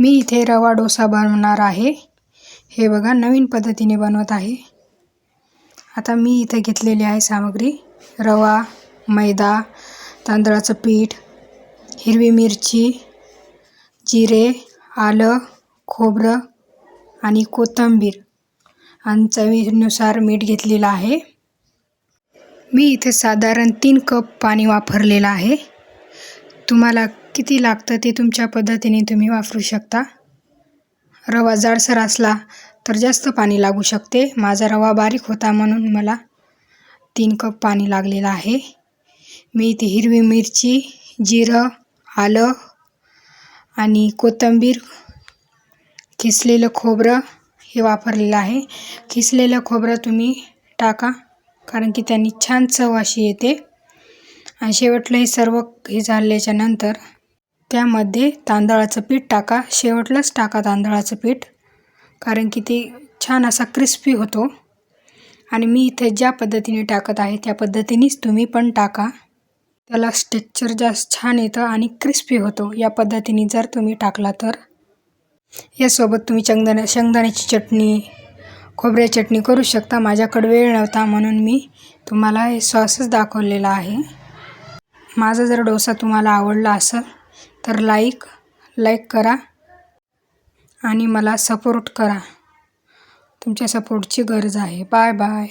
मी इथे रवा डोसा बनवणार आहे। हे बघा नवीन पद्धतीने बनवत आहे। आता मी इथे घेतलेली आहे सामग्री रवा, मैदा, तांदळाचं पीठ, हिरवी मिरची, जिरे, आलं, खोबरं आणि कोथिंबीर आणि चवीनुसार मीठ घेतलेलं आहे। मी इथे साधारण 3 कप पाणी वापरलेलं आहे। तुम्हाला किती लागतं ते तुमच्या पद्धतीने तुम्ही वापरू शकता। रवा जाडसर असला तर जास्त पाणी लागू शकते। माझा रवा बारीक होता म्हणून मला 3 कप पाणी लागलेलं आहे। मी इथे हिरवी मिरची, जिरं, आलं आणि कोथिंबीर, किसलेलं खोबरं हे वापरलेलं आहे। किसलेलं खोबरं तुम्ही टाका कारण की त्यांनी छान चव अशी येते। आणि शेवटला हे सर्व हे झाल्याच्या नंतर त्यामध्ये तांदळाचं पीठ टाका। शेवटलाच टाका तांदळाचं पीठ कारण की ते छान असा क्रिस्पी होतो। आणि मी इथे ज्या पद्धतीने टाकत आहे त्या पद्धतीनेच तुम्ही पण टाका। त्याला टेक्स्चर जास्त छान येतं आणि क्रिस्पी होतो। या पद्धतीने जर तुम्ही टाकला तर यासोबत तुम्ही शेंगदाण्याची चटणी, खोबऱ्या चटणी करू शकता। माझ्याकडे वेळ नव्हता म्हणून मी तुम्हाला हे सॉसच दाखवलेला आहे। माझा जर डोसा तुम्हाला आवडला असेल तर लाईक करा आणि मला सपोर्ट करा। तुमच्या सपोर्टची गरज आहे। Bye bye.